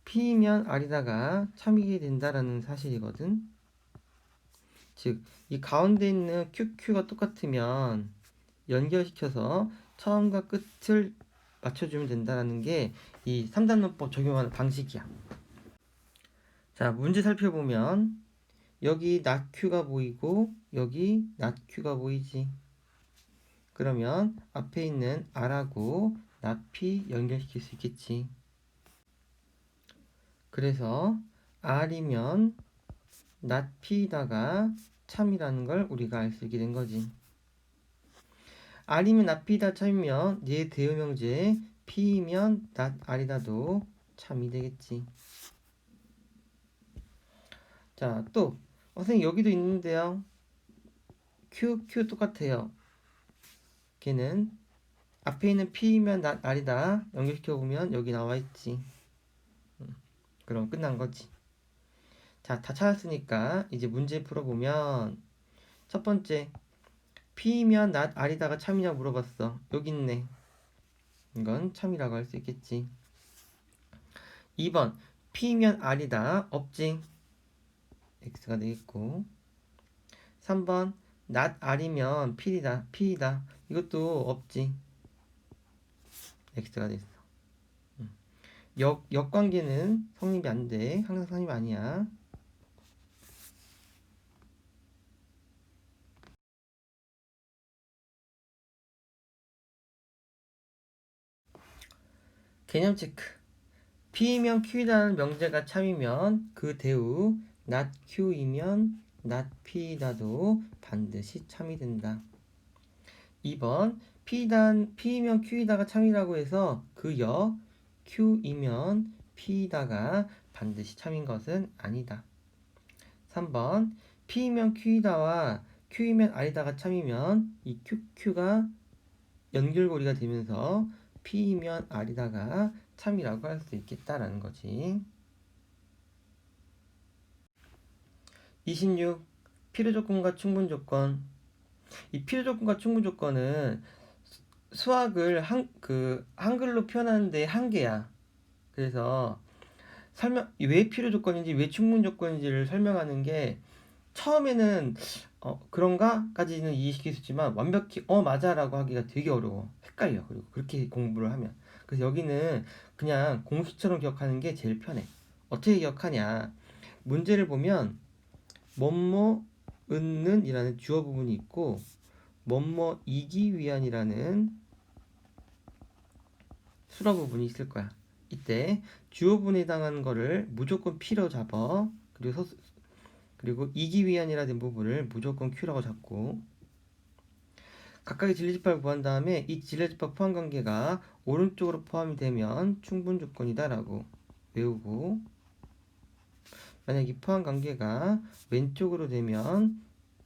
S1: P이면 R이다가 참이게 된다라는 사실이거든. 즉, 이 가운데 있는 QQ가 똑같으면 연결시켜서 처음과 끝을 맞춰주면 된다라는 게 이 3단론법 적용하는 방식이야. 자, 문제 살펴보면 여기 not Q가 보이고 여기 not Q가 보이지. 그러면 앞에 있는 R하고 not P 연결시킬 수 있겠지. 그래서 R이면 not P다가 참이라는 걸 우리가 알 수 있게 된 거지. R이면 not P다 참이면 얘 대응명제 P이면 not R이다도 참이 되겠지. 자, 또 선생님 여기도 있는데요. Q 똑같아요. 걔는 앞에 있는 P이면 not R이다 연결시켜보면 여기 나와있지. 그럼 끝난 거지. 자, 다 찾았으니까 이제 문제 풀어보면 첫 번째 P면 not R이다가 참이냐 물어봤어. 여기 있네. 이건 참이라고 할 수 있겠지. 2번 P면 R이다. 없지. X가 되겠고. 3번 not R이면 P이다. P이다. 이것도 없지. X가 됐어. 역관계는 성립이 안 돼. 항상 성립 아니야. 개념 체크. P이면 Q이라는 명제가 참이면 그 대우 not Q이면 not P이다도 반드시 참이 된다. 2번 P이면 Q이다가 참이라고 해서 그 역 Q이면 P이다가 반드시 참인 것은 아니다. 3번 P이면 Q이다와 Q이면 R이다가 참이면 이 QQ가 연결고리가 되면서 P이면 R이다가 참이라고 할 수 있겠다라는 거지. 26. 필요조건과 충분조건. 이 필요조건과 충분조건은 수학을 한글로 표현하는데 한계야. 그래서 왜 필요조건인지 왜 충분조건인지를 설명하는 게 처음에는 그런가까지는 이해시킬 수 있지만 완벽히 맞아라고 하기가 되게 어려워. 헷갈려. 그리고 그렇게 공부를 하면. 그래서 여기는 그냥 공식처럼 기억하는 게 제일 편해. 어떻게 기억하냐. 문제를 보면 뭐뭐은는 이라는 주어 부분이 있고 뭐뭐이기 위한이라는 수로 부분이 있을 거야. 이때 주어 부분에 해당하는 거를 무조건 P로 잡아. 그리고 이기 위한이라 된 부분을 무조건 Q라고 잡고 각각의 진리집합을 구한 다음에 이 진리집합 포함 관계가 오른쪽으로 포함이 되면 충분 조건이다 라고 외우고 만약 이 포함 관계가 왼쪽으로 되면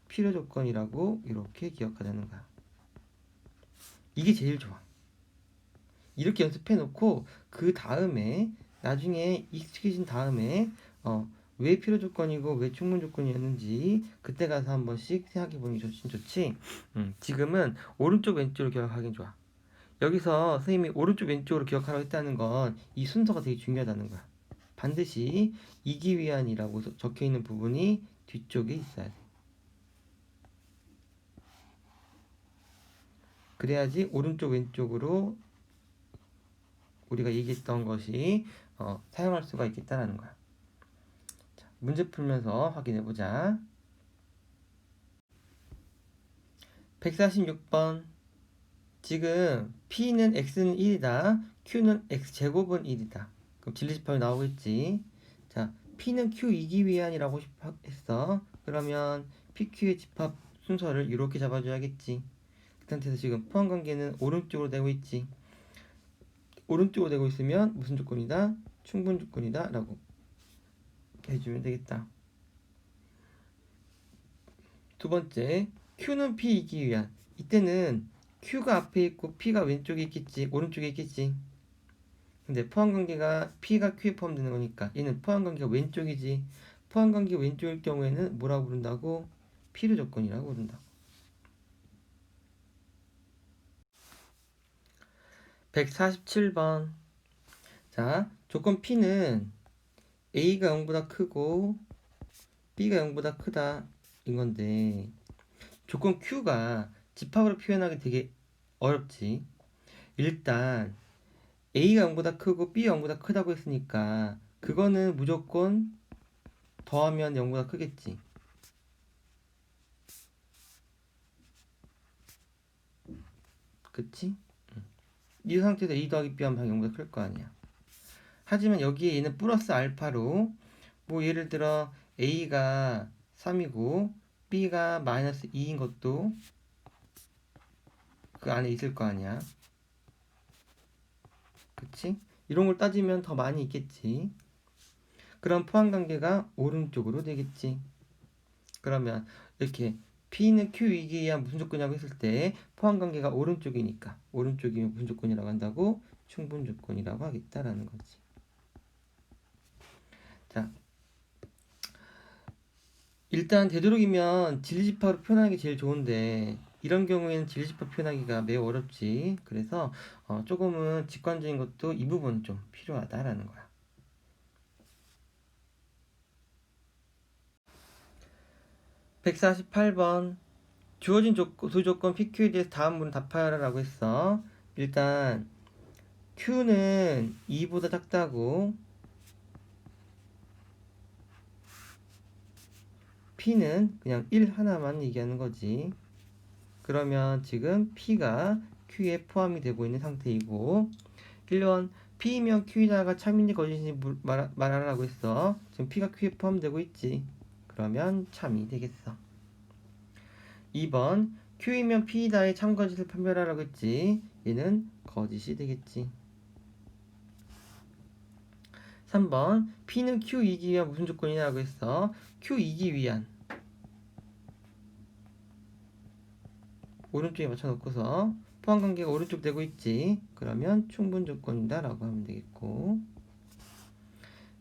S1: 필요 조건이라고 이렇게 기억하자는 거야. 이게 제일 좋아. 이렇게 연습해 놓고 그 다음에 나중에 익숙해진 다음에 왜 필요 조건이고 왜 충분 조건이었는지 그때 가서 한 번씩 생각해 보는 게 좋지. 지금은 오른쪽 왼쪽으로 기억하긴 좋아. 여기서 선생님이 오른쪽 왼쪽으로 기억하라고 했다는 건 이 순서가 되게 중요하다는 거야. 반드시 이기 위한이라고 적혀 있는 부분이 뒤쪽에 있어야 돼. 그래야지 오른쪽 왼쪽으로 우리가 얘기했던 것이 사용할 수가 있겠다라는 거야. 자, 문제 풀면서 확인해 보자. 146번. 지금 P는 X는 1이다. Q는 X제곱은 1이다. 그럼 진리집합이 나오겠지. 자, P는 Q 이기 위한이라고 했어. 그러면 PQ의 집합 순서를 이렇게 잡아줘야겠지. 그 상태에서 지금 포함관계는 오른쪽으로 되고 있지. 오른쪽으로 되고 있으면 무슨 조건이다? 충분 조건이다 라고 해주면 되겠다. 두 번째, Q는 P이기 위한. 이때는 Q가 앞에 있고 P가 왼쪽에 있겠지, 오른쪽에 있겠지. 근데 포함관계가 P가 Q에 포함되는 거니까 얘는 포함관계가 왼쪽이지. 포함관계가 왼쪽일 경우에는 뭐라고 부른다고? 필요 조건이라고 부른다. 147번. 자, 조건 P는 A가 0보다 크고 B가 0보다 크다 이건데 조건 Q가 집합으로 표현하기 되게 어렵지. 일단 A가 0보다 크고 B가 0보다 크다고 했으니까 그거는 무조건 더하면 0보다 크겠지. 그치? 이 상태에서 A 더하기 B 하면 당연히 0보다 클 거 아니야. 하지만 여기에 얘는 플러스 알파로 뭐 예를 들어 A가 3이고 B가 마이너스 2인 것도 그 안에 있을 거 아니야. 그치? 이런 걸 따지면 더 많이 있겠지. 그럼 포함관계가 오른쪽으로 되겠지. 그러면 이렇게 P는 Q이기에 의한 무슨 조건이라고 했을 때 포함관계가 오른쪽이니까 오른쪽이면 무슨 조건이라고 한다고? 충분 조건이라고 하겠다라는 거지. 자, 일단 되도록이면 진리집합으로 표현하는 게 제일 좋은데 이런 경우에는 진리집합 표현하기가 매우 어렵지. 그래서 조금은 직관적인 것도 이 부분은 좀 필요하다라는 거야. 148번 주어진 두 조건 PQ에 대해서 다음 문을 답하라라고 했어. 일단 Q는 2보다 작다고, P는 그냥 1 하나만 얘기하는 거지. 그러면 지금 P가 Q에 포함이 되고 있는 상태이고, 1번 P이면 Q이다가 참인지 거짓인지 말하라고 했어. 지금 P가 Q에 포함되고 있지. 그러면 참이 되겠어. 2번 Q이면 P이다의 참거짓을 판별하라고 했지. 얘는 거짓이 되겠지. 3번 P는 Q 이기 위한 무슨 조건이냐고 했어. Q 이기 위한 오른쪽에 맞춰놓고서 포함관계가 오른쪽 되고 있지. 그러면 충분 조건이다 라고 하면 되겠고,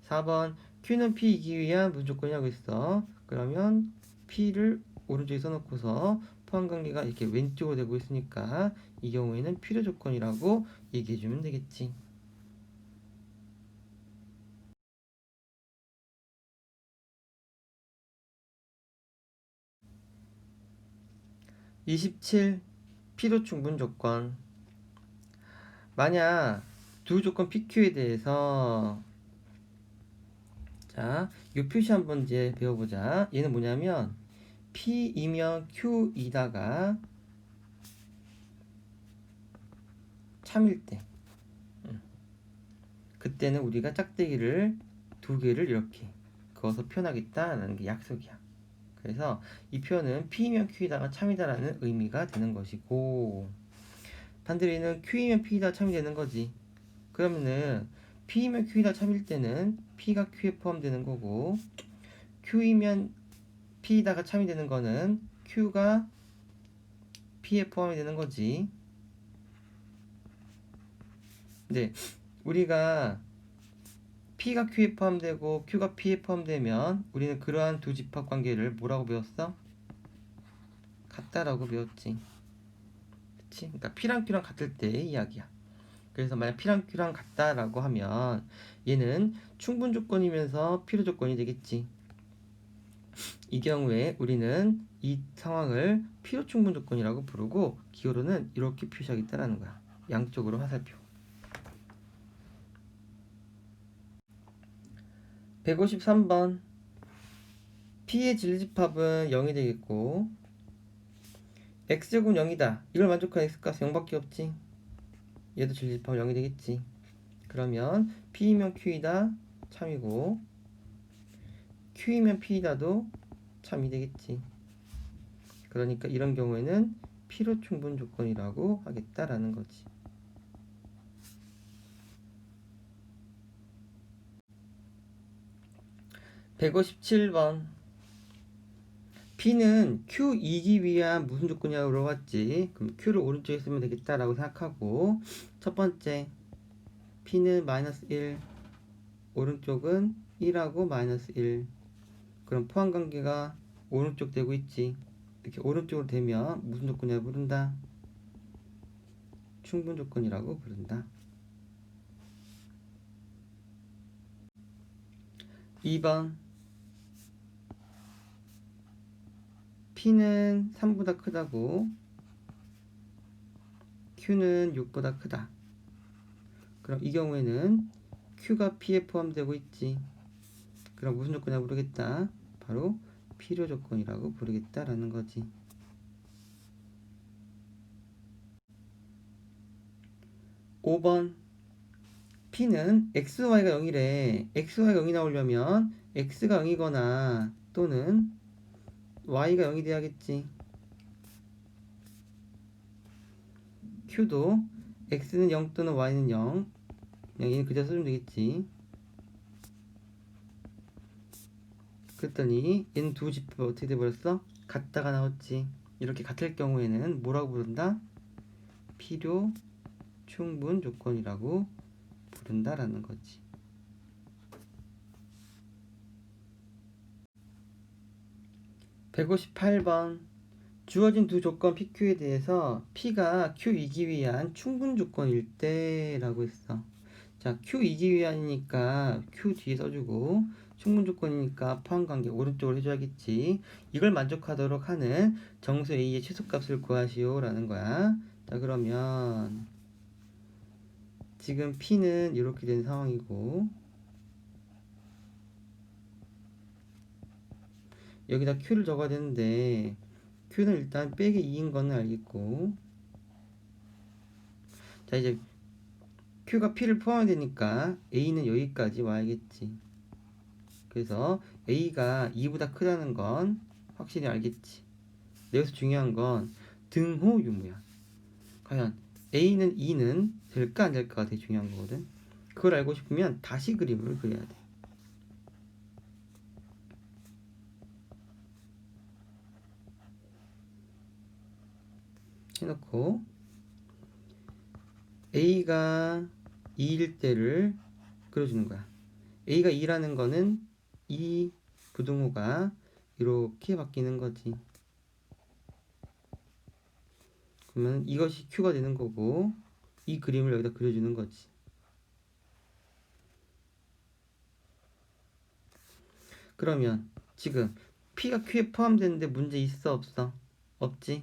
S1: 4번 Q는 P 이기 위한 무슨 조건이라고 했어. 그러면 P를 오른쪽에 써놓고서 포함관계가 이렇게 왼쪽으로 되고 있으니까 이 경우에는 필요 조건이라고 얘기해주면 되겠지. 27 필요 충분 조건. 만약 두 조건 PQ에 대해서 자, 이 표시 한번 이제 배워보자. 얘는 뭐냐면 P이면 Q이다가 참일 때, 그때는 우리가 짝대기를 두 개를 이렇게 그어서 표현하겠다라는 게 약속이야. 그래서 이 표현은 P이면 Q이다가 참이다라는 의미가 되는 것이고, 반대로 얘는 Q이면 P이다 참이 되는 거지. 그러면은 P이면 Q이다 참일 때는 P가 Q에 포함되는 거고, Q이면 P이다가 참이 되는 거는 Q가 P에 포함이 되는 거지. 네, 우리가 P가 Q에 포함되고 Q가 P에 포함되면 우리는 그러한 두 집합 관계를 뭐라고 배웠어? 같다라고 배웠지. 그치? 그러니까 P랑 Q랑 같을 때의 이야기야. 그래서 만약 P랑 Q랑 같다라고 하면 얘는 충분 조건이면서 필요 조건이 되겠지. 이 경우에 우리는 이 상황을 필요 충분 조건이라고 부르고 기호로는 이렇게 표시하겠다라는 거야. 양쪽으로 화살표. 153번 P의 진리집합은 0이 되겠고, X제곱은 0이다. 이걸 만족한 X값은 0밖에 없지. 얘도 진리집합은 0이 되겠지. 그러면 P이면 Q이다 참이고, Q이면 P이다도 참이 되겠지. 그러니까 이런 경우에는 필요 충분 조건이라고 하겠다라는 거지. 157번 P는 Q이기 위한 무슨 조건이냐고 물어봤지. 그럼 Q를 오른쪽에 쓰면 되겠다라고 생각하고, 첫 번째 P는 마이너스 1, 오른쪽은 1하고 마이너스 1. 그럼 포함관계가 오른쪽 되고 있지. 이렇게 오른쪽으로 되면 무슨 조건이라고 부른다? 충분 조건이라고 부른다. 2번 P는 3보다 크다고, Q는 6보다 크다. 그럼 이 경우에는 Q가 P에 포함되고 있지. 그럼 무슨 조건이라고 부르겠다? 바로 필요 조건이라고 부르겠다라는 거지. 5번 P는 XY가 0이래. XY가 0이 나오려면 X가 0이거나 또는 Y가 0이 돼야겠지. Q도 X는 0 또는 Y는 0. 그냥 얘는 그대로 써주면 되겠지. 그랬더니 얘는 두 집합 어떻게 돼버렸어? 같다가 나왔지. 이렇게 같을 경우에는 뭐라고 부른다? 필요 충분 조건이라고 부른다라는 거지. 158번 주어진 두 조건 PQ에 대해서 P가 Q2기 위한 충분 조건일 때라고 했어. 자, Q2기 위한이니까 Q 뒤에 써주고 충분 조건이니까 포함관계 오른쪽으로 해줘야겠지. 이걸 만족하도록 하는 정수 A의 최소값을 구하시오 라는 거야. 자, 그러면 지금 P는 이렇게 된 상황이고 여기다 Q를 적어야 되는데 Q는 일단 빼기 2인 거는 알겠고, 자 이제 Q가 P를 포함해야 되니까 A는 여기까지 와야겠지. 그래서 A가 2보다 크다는 건 확실히 알겠지. 여기서 중요한 건 등호 유무야. 과연 A는 2는 될까 안 될까가 되게 중요한 거거든. 그걸 알고 싶으면 다시 그림을 그려야 돼. 해놓고 A가 2일 때를 그려주는 거야. A가 2라는 거는 이 부등호가 이렇게 바뀌는 거지. 그러면 이것이 Q가 되는 거고 이 그림을 여기다 그려주는 거지. 그러면 지금 P가 Q에 포함되는데 문제 있어 없어? 없지?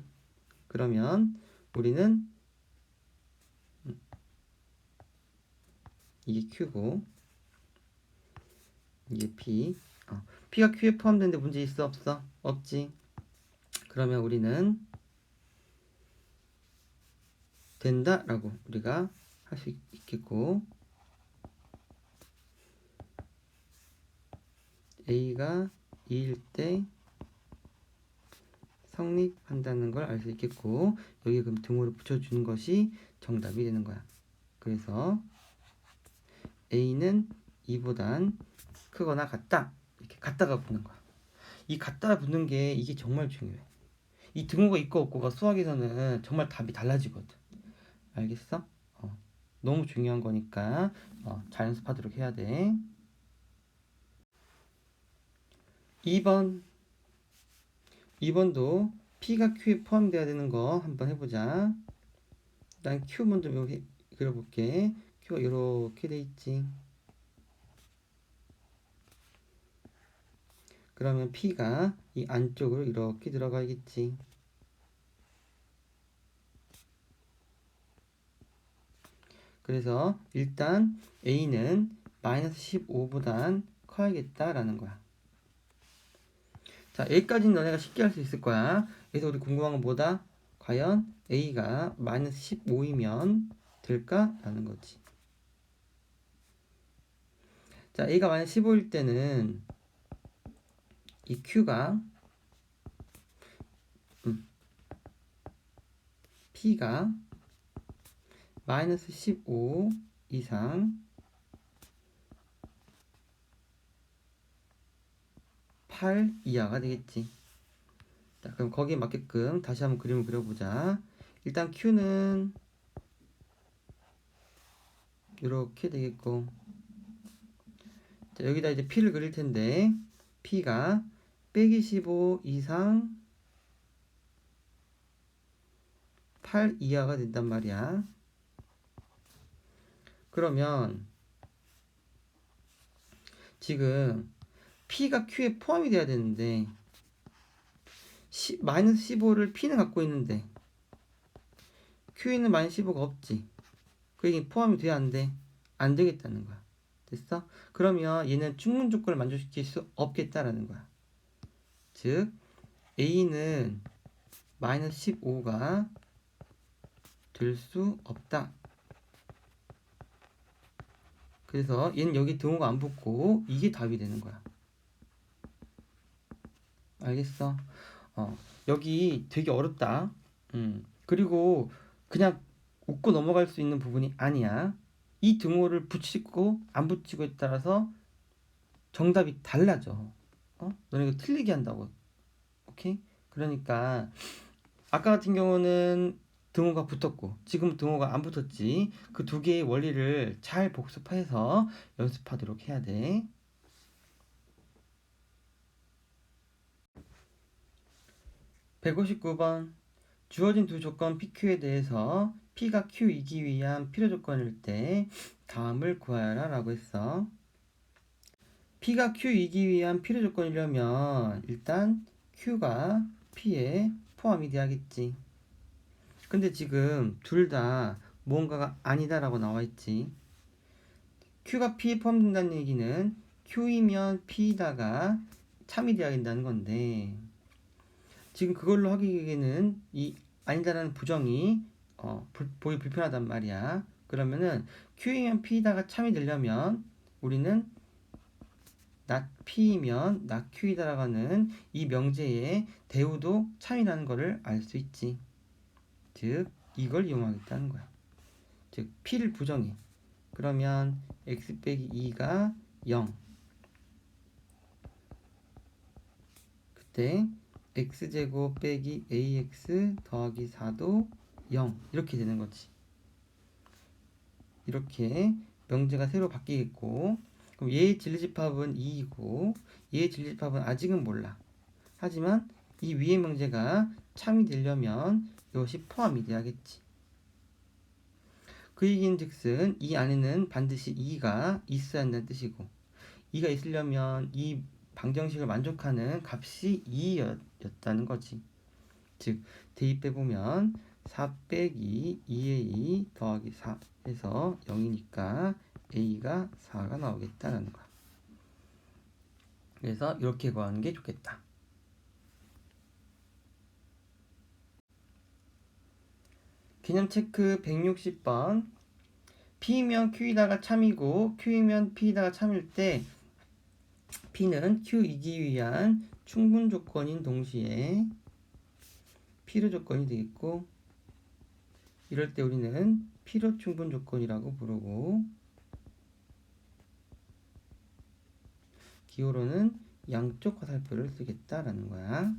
S1: 그러면 우리는 이게 Q고 이게 P. P가 Q에 포함되는데 문제 있어 없어? 없지? 그러면 우리는 된다 라고 우리가 할 수 있겠고, A가 2일 때 성립한다는 걸 알 수 있겠고, 여기 그럼 등호를 붙여주는 것이 정답이 되는 거야. 그래서 A는 2보단 크거나 같다, 이렇게 같다가 붙는 거야. 이 같다 붙는 게 이게 정말 중요해. 이 등호가 있고 없고가 수학에서는 정말 답이 달라지거든. 알겠어? 너무 중요한 거니까 잘 연습하도록 해야 돼. 2번도 P가 Q에 포함되어야 되는 거 한번 해보자. 일단 Q 먼저 그려볼게. Q가 이렇게 돼 있지. 그러면 P가 이 안쪽으로 이렇게 들어가겠지. 그래서 일단 A는 마이너스 15보단 커야겠다라는 거야. 자, 여기까지는 너네가 쉽게 할 수 있을 거야. 그래서 우리 궁금한 건 뭐다? 과연 A가 마이너스 15이면 될까? 라는 거지. 자, A가 마이너스 15일 때는 이 Q가 P가 마이너스 15 이상 8 이하가 되겠지. 자, 그럼 거기에 맞게끔 다시 한번 그림을 그려보자. 일단 Q는 이렇게 되겠고, 자, 여기다 이제 P를 그릴 텐데 P가 빼기 15 이상 8 이하가 된단 말이야. 그러면 지금 P가 Q에 포함이 돼야 되는데 마이너스 15를 P는 갖고 있는데 Q에는 마이너스 15가 없지. 그게 포함이 돼야 안 돼? 안 되겠다는 거야. 됐어? 그러면 얘는 충분 조건을 만족시킬 수 없겠다라는 거야. 즉 A는 마이너스 15가 될 수 없다. 그래서 얘는 여기 등호가 안 붙고 이게 답이 되는 거야. 알겠어? 여기 되게 어렵다. 그리고 그냥 웃고 넘어갈 수 있는 부분이 아니야. 이 등호를 붙이고 안 붙이고에 따라서 정답이 달라져. 너네 이거 틀리게 한다고. 오케이? 그러니까 아까 같은 경우는 등호가 붙었고 지금 등호가 안 붙었지. 그 두 개의 원리를 잘 복습해서 연습하도록 해야 돼. 159번. 주어진 두 조건 PQ에 대해서 P가 Q이기 위한 필요 조건일 때 다음을 구하여라 라고 했어. P가 Q이기 위한 필요 조건이려면 일단 Q가 P에 포함이 돼야겠지. 근데 지금 둘 다 무언가가 아니다라고 나와 있지. Q가 P에 포함된다는 얘기는 Q이면 P다가 참이 돼야 된다는 건데, 지금 그걸로 하기에는 이 아니다라는 부정이 보기 불편하단 말이야. 그러면은 Q이면 P다가 참이 되려면 우리는 not P이면 not Q이다라고 하는 이 명제의 대우도 참이라는 거를 알 수 있지. 즉 이걸 이용하겠다는 거야. 즉 P를 부정해. 그러면 x 빼기 2가 0. 그때 x제곱 빼기 ax 더하기 4도 0 이렇게 되는 거지. 이렇게 명제가 새로 바뀌겠고, 그럼 얘의 진리집합은 2이고 얘의 진리집합은 아직은 몰라. 하지만 이 위의 명제가 참이 되려면 이것이 포함이 돼야겠지. 그 얘기는 즉슨 이 안에는 반드시 2가 있어야 한다는 뜻이고, 2가 있으려면 이 방정식을 만족하는 값이 2였다는 거지. 즉 대입해보면 4 빼기 2의 2 더하기 4 해서 0이니까 a가 4가 나오겠다는 거야. 그래서 이렇게 구하는 게 좋겠다. 개념 체크 160번. P면 Q이다가 참이고 Q이면 P이다가 참일 때 P는 Q이기 위한 충분 조건인 동시에 필요 조건이 되겠고, 이럴 때 우리는 필요 충분 조건이라고 부르고, 기호로는 양쪽 화살표를 쓰겠다라는 거야.